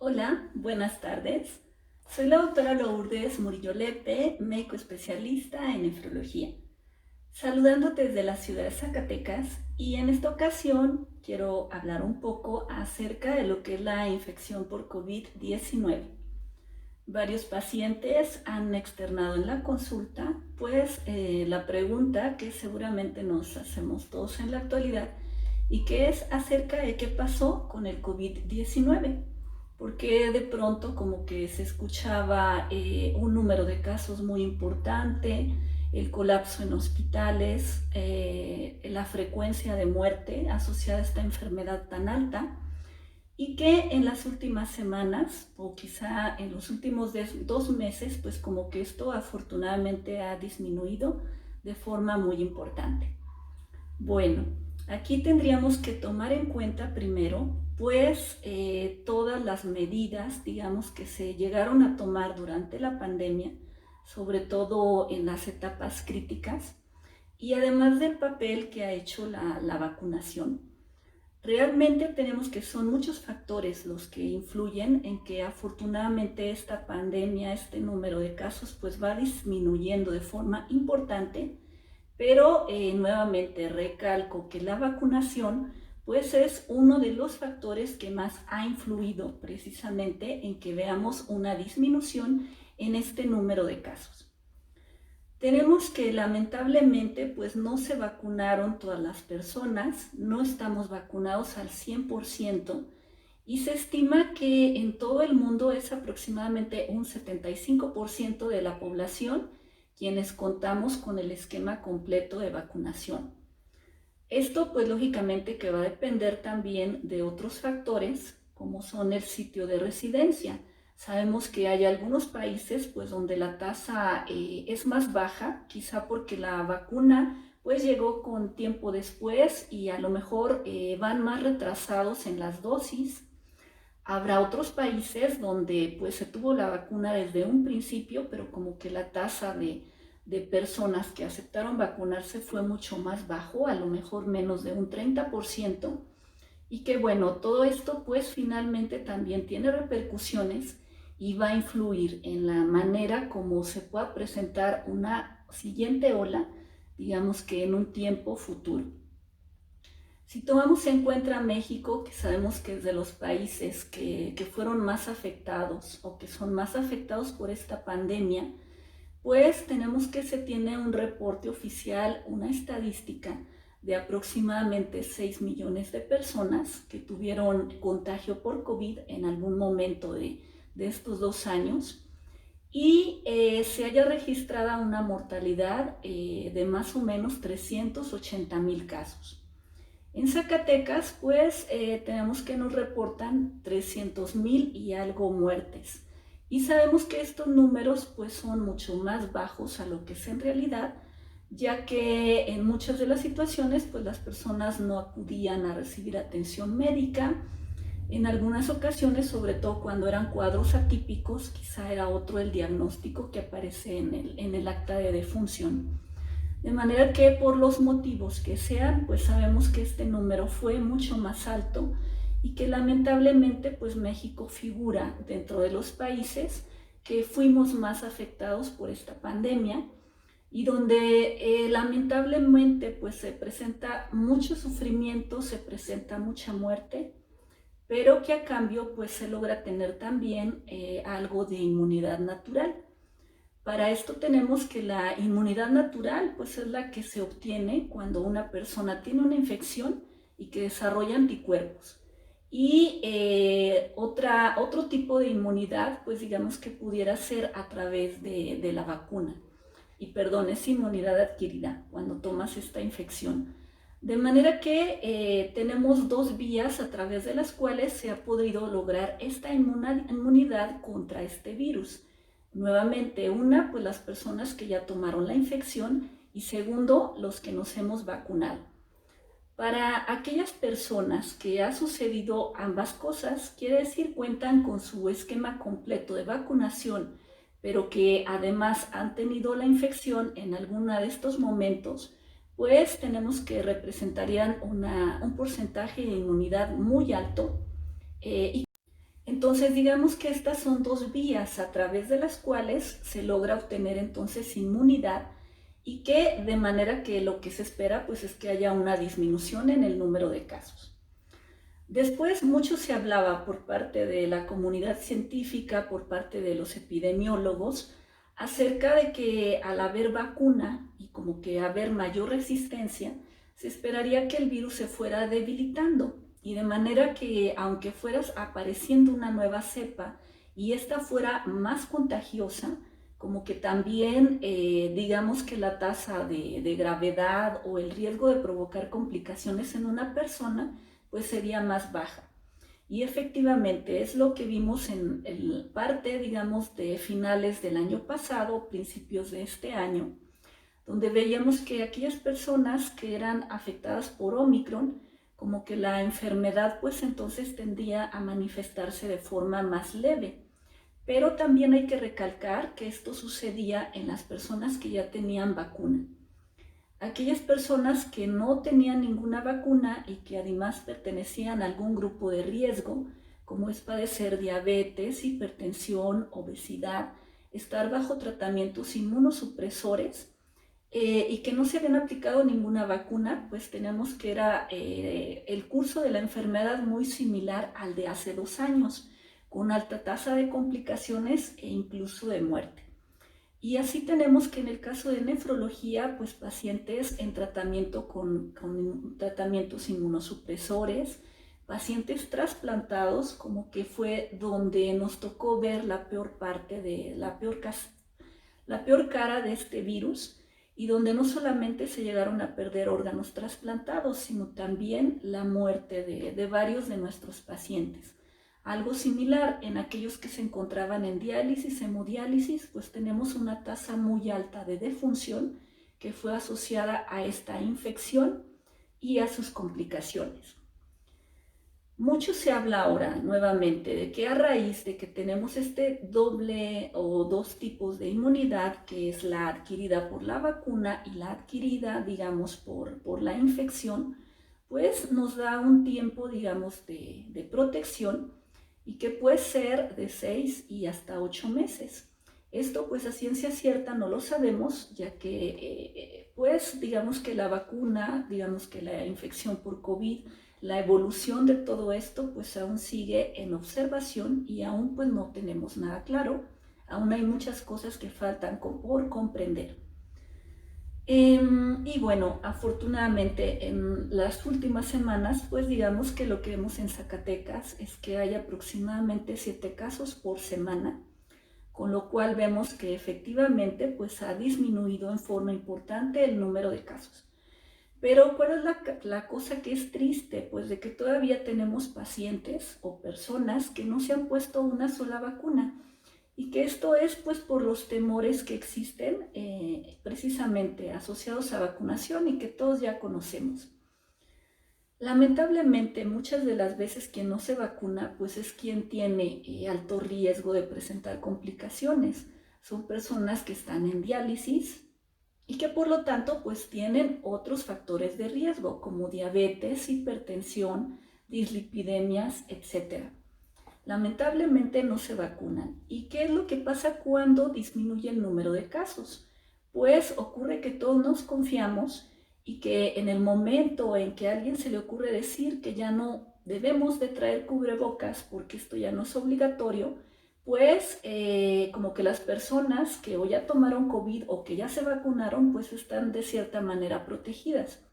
Hola, buenas tardes. Soy la doctora Lourdes Murillo Lepe, médico especialista en nefrología, saludándote desde la ciudad de Zacatecas, y en esta ocasión quiero hablar un poco acerca de lo que es la infección por COVID-19. Varios pacientes han externado en la consulta, pues la pregunta que seguramente nos hacemos todos en la actualidad y que es acerca de qué pasó con el COVID-19, porque de pronto como que se escuchaba un número de casos muy importante, el colapso en hospitales, la frecuencia de muerte asociada a esta enfermedad tan alta, y que en las últimas semanas o quizá en los últimos 2 meses, pues como que esto afortunadamente ha disminuido de forma muy importante. Bueno, aquí tendríamos que tomar en cuenta primero, pues todas las medidas, digamos, que se llegaron a tomar durante la pandemia, sobre todo en las etapas críticas, y además del papel que ha hecho la vacunación. Realmente tenemos que son muchos factores los que influyen en que afortunadamente esta pandemia, este número de casos, pues va disminuyendo de forma importante, pero nuevamente recalco que la vacunación pues es uno de los factores que más ha influido precisamente en que veamos una disminución en este número de casos. Tenemos que lamentablemente pues no se vacunaron todas las personas, no estamos vacunados al 100%, y se estima que en todo el mundo es aproximadamente un 75% de la población quienes contamos con el esquema completo de vacunación. Esto pues lógicamente que va a depender también de otros factores como son el sitio de residencia. Sabemos que hay algunos países pues donde la tasa es más baja, quizá porque la vacuna pues llegó con tiempo después y a lo mejor van más retrasados en las dosis. Habrá otros países donde pues se tuvo la vacuna desde un principio, pero como que la tasa de personas que aceptaron vacunarse fue mucho más bajo, a lo mejor menos de un 30%, y que bueno, todo esto pues finalmente también tiene repercusiones y va a influir en la manera como se pueda presentar una siguiente ola, digamos que en un tiempo futuro. Si tomamos en cuenta México, que sabemos que es de los países que fueron más afectados o que son más afectados por esta pandemia, pues tenemos que se tiene un reporte oficial, una estadística de aproximadamente 6 millones de personas que tuvieron contagio por COVID en algún momento de estos 2 años, y se haya registrada una mortalidad de más o menos 380,000 casos. En Zacatecas, pues tenemos que nos reportan 300,000 y algo muertes. Y sabemos que estos números pues son mucho más bajos a lo que es en realidad, ya que en muchas de las situaciones pues las personas no acudían a recibir atención médica. En algunas ocasiones, sobre todo cuando eran cuadros atípicos, quizá era otro el diagnóstico que aparece en el acta de defunción. De manera que por los motivos que sean, pues sabemos que este número fue mucho más alto y que lamentablemente pues México figura dentro de los países que fuimos más afectados por esta pandemia, y donde lamentablemente pues se presenta mucho sufrimiento, se presenta mucha muerte, pero que a cambio pues se logra tener también algo de inmunidad natural. Para esto tenemos que la inmunidad natural pues es la que se obtiene cuando una persona tiene una infección y que desarrolla anticuerpos. Y otro tipo de inmunidad pues digamos que pudiera ser a través de la vacuna. Y perdón, es inmunidad adquirida cuando tomas esta infección. De manera que tenemos dos vías a través de las cuales se ha podido lograr esta inmunidad contra este virus. Nuevamente, una, pues las personas que ya tomaron la infección, y segundo, los que nos hemos vacunado. Para aquellas personas que ha sucedido ambas cosas, quiere decir cuentan con su esquema completo de vacunación, pero que además han tenido la infección en alguno de estos momentos, pues tenemos que representarían un porcentaje de inmunidad muy alto. Y Entonces, digamos que estas son dos vías a través de las cuales se logra obtener entonces inmunidad y que de manera que lo que se espera pues es que haya una disminución en el número de casos. Después mucho se hablaba por parte de la comunidad científica, por parte de los epidemiólogos, acerca de que al haber vacuna y como que haber mayor resistencia, se esperaría que el virus se fuera debilitando y de manera que aunque fueras apareciendo una nueva cepa y esta fuera más contagiosa, como que también digamos que la tasa de gravedad o el riesgo de provocar complicaciones en una persona pues sería más baja. Y efectivamente es lo que vimos en parte, digamos, de finales del año pasado, principios de este año, donde veíamos que aquellas personas que eran afectadas por Omicron, como que la enfermedad pues entonces tendía a manifestarse de forma más leve. Pero también hay que recalcar que esto sucedía en las personas que ya tenían vacuna. Aquellas personas que no tenían ninguna vacuna y que además pertenecían a algún grupo de riesgo, como es padecer diabetes, hipertensión, obesidad, estar bajo tratamientos inmunosupresores y que no se habían aplicado ninguna vacuna, pues tenemos que era el curso de la enfermedad muy similar al de hace 2 años, con alta tasa de complicaciones e incluso de muerte. Y así tenemos que en el caso de nefrología, pues pacientes en tratamiento con tratamientos inmunosupresores, pacientes trasplantados, como que fue donde nos tocó ver la peor parte de la peor cara de este virus y donde no solamente se llegaron a perder órganos trasplantados, sino también la muerte de varios de nuestros pacientes. Algo similar en aquellos que se encontraban en diálisis, hemodiálisis, pues tenemos una tasa muy alta de defunción que fue asociada a esta infección y a sus complicaciones. Mucho se habla ahora nuevamente de que a raíz de que tenemos este doble o dos tipos de inmunidad, que es la adquirida por la vacuna y la adquirida, digamos, por la infección, pues nos da un tiempo, digamos, de protección y que puede ser de 6 y hasta 8 meses. Esto pues a ciencia cierta no lo sabemos, ya que pues digamos que la vacuna, digamos que la infección por COVID, la evolución de todo esto pues aún sigue en observación y aún pues no tenemos nada claro, aún hay muchas cosas que faltan por comprender. Y bueno, afortunadamente en las últimas semanas, pues digamos que lo que vemos en Zacatecas es que hay aproximadamente 7 casos por semana, con lo cual vemos que efectivamente pues ha disminuido en forma importante el número de casos. Pero ¿cuál es la cosa que es triste? Pues de que todavía tenemos pacientes o personas que no se han puesto una sola vacuna. Y que esto es pues por los temores que existen precisamente asociados a vacunación y que todos ya conocemos. Lamentablemente muchas de las veces quien no se vacuna pues es quien tiene alto riesgo de presentar complicaciones. Son personas que están en diálisis y que por lo tanto pues tienen otros factores de riesgo como diabetes, hipertensión, dislipidemias, etc. Lamentablemente no se vacunan. ¿Y qué es lo que pasa cuando disminuye el número de casos? Pues ocurre que todos nos confiamos y que en el momento en que a alguien se le ocurre decir que ya no debemos de traer cubrebocas porque esto ya no es obligatorio, pues como que las personas que o ya tomaron COVID o que ya se vacunaron, pues están de cierta manera protegidas.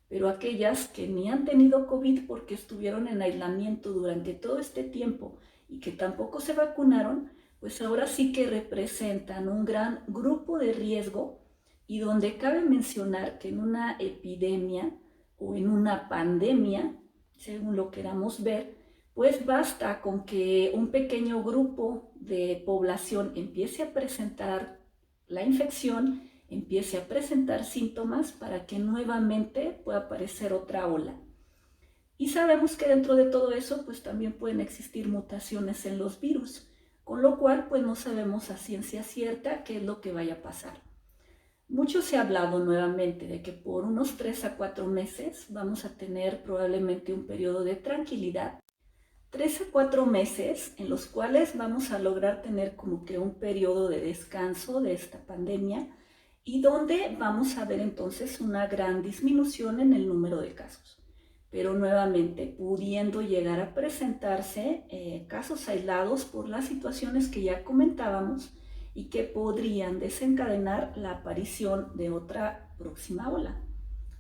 Pero aquellas que ni han tenido COVID porque estuvieron en aislamiento durante todo este tiempo y que tampoco se vacunaron, pues ahora sí que representan un gran grupo de riesgo y donde cabe mencionar que en una epidemia o en una pandemia, según lo queramos ver, pues basta con que un pequeño grupo de población empiece a presentar la infección, empiece a presentar síntomas para que nuevamente pueda aparecer otra ola. Y sabemos que dentro de todo eso pues también pueden existir mutaciones en los virus, con lo cual pues no sabemos a ciencia cierta qué es lo que vaya a pasar. Mucho se ha hablado nuevamente de que por unos 3 a 4 meses vamos a tener probablemente un periodo de tranquilidad, 3 a 4 meses en los cuales vamos a lograr tener como que un periodo de descanso de esta pandemia y donde vamos a ver entonces una gran disminución en el número de casos. Pero nuevamente pudiendo llegar a presentarse casos aislados por las situaciones que ya comentábamos y que podrían desencadenar la aparición de otra próxima ola.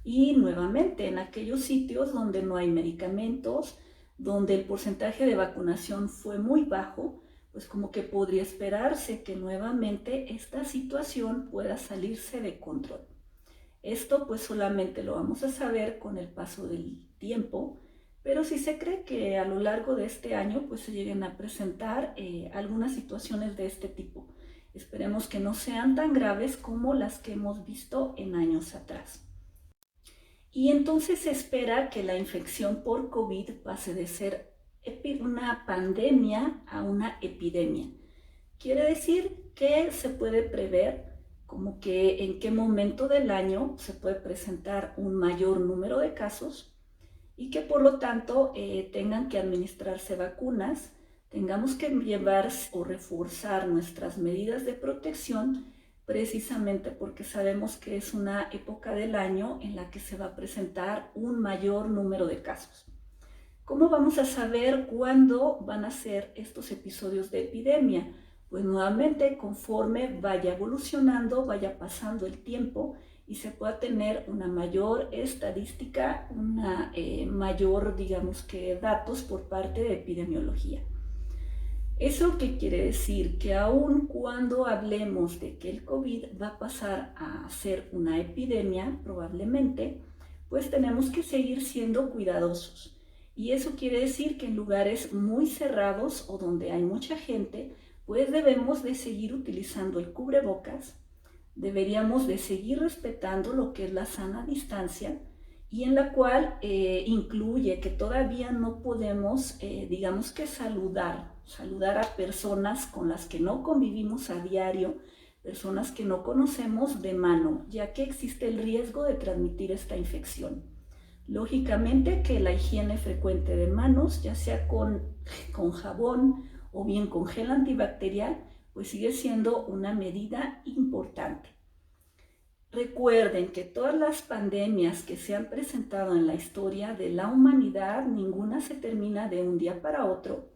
Y nuevamente en aquellos sitios donde no hay medicamentos, donde el porcentaje de vacunación fue muy bajo, pues como que podría esperarse que nuevamente esta situación pueda salirse de control. Esto pues solamente lo vamos a saber con el paso del tiempo, pero sí se cree que a lo largo de este año pues se lleguen a presentar algunas situaciones de este tipo. Esperemos que no sean tan graves como las que hemos visto en años atrás. Y entonces se espera que la infección por COVID pase de ser una pandemia a una epidemia. Quiere decir que se puede prever como que en qué momento del año se puede presentar un mayor número de casos y que por lo tanto tengan que administrarse vacunas, tengamos que llevar o reforzar nuestras medidas de protección precisamente porque sabemos que es una época del año en la que se va a presentar un mayor número de casos. ¿Cómo vamos a saber cuándo van a ser estos episodios de epidemia? Pues nuevamente conforme vaya evolucionando, vaya pasando el tiempo y se pueda tener una mayor estadística, una mayor, digamos que datos por parte de epidemiología. ¿Eso qué quiere decir? Que aun cuando hablemos de que el COVID va a pasar a ser una epidemia, probablemente, pues tenemos que seguir siendo cuidadosos. Y eso quiere decir que en lugares muy cerrados o donde hay mucha gente, pues debemos de seguir utilizando el cubrebocas, deberíamos de seguir respetando lo que es la sana distancia y en la cual incluye que todavía no podemos, digamos que saludar a personas con las que no convivimos a diario, personas que no conocemos de mano, ya que existe el riesgo de transmitir esta infección. Lógicamente que la higiene frecuente de manos, ya sea con jabón o bien con gel antibacterial, pues sigue siendo una medida importante. Recuerden que todas las pandemias que se han presentado en la historia de la humanidad, ninguna se termina de un día para otro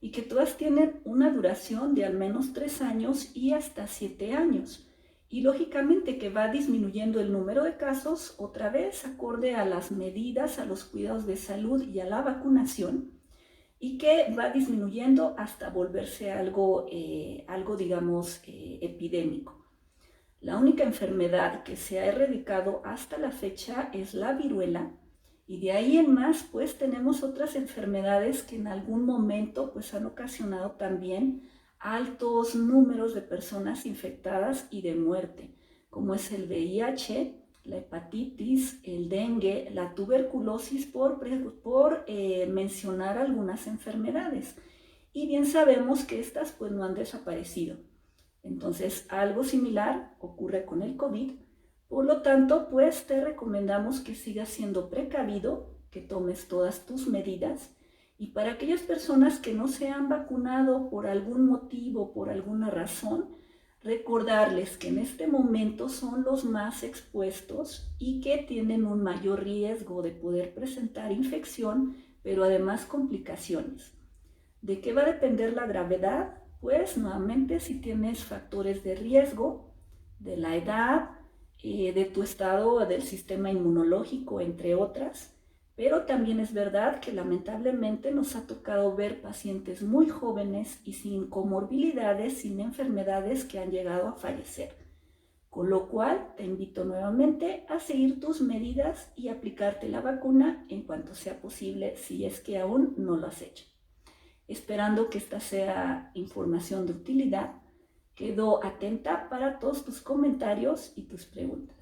y que todas tienen una duración de al menos 3 años y hasta 7 años. Y lógicamente que va disminuyendo el número de casos, otra vez acorde a las medidas, a los cuidados de salud y a la vacunación, y que va disminuyendo hasta volverse algo digamos, epidémico. La única enfermedad que se ha erradicado hasta la fecha es la viruela y de ahí en más pues tenemos otras enfermedades que en algún momento pues han ocasionado también altos números de personas infectadas y de muerte, como es el VIH, la hepatitis, el dengue, la tuberculosis, por mencionar algunas enfermedades. Y bien sabemos que estas pues no han desaparecido. Entonces, algo similar ocurre con el COVID. Por lo tanto, pues te recomendamos que sigas siendo precavido, que tomes todas tus medidas. Y para aquellas personas que no se han vacunado por algún motivo, por alguna razón, recordarles que en este momento son los más expuestos y que tienen un mayor riesgo de poder presentar infección, pero además complicaciones. ¿De qué va a depender la gravedad? Pues nuevamente si tienes factores de riesgo, de la edad, de tu estado del sistema inmunológico, entre otras, pero también es verdad que lamentablemente nos ha tocado ver pacientes muy jóvenes y sin comorbilidades, sin enfermedades que han llegado a fallecer. Con lo cual te invito nuevamente a seguir tus medidas y aplicarte la vacuna en cuanto sea posible si es que aún no lo has hecho. Esperando que esta sea información de utilidad, quedo atenta para todos tus comentarios y tus preguntas.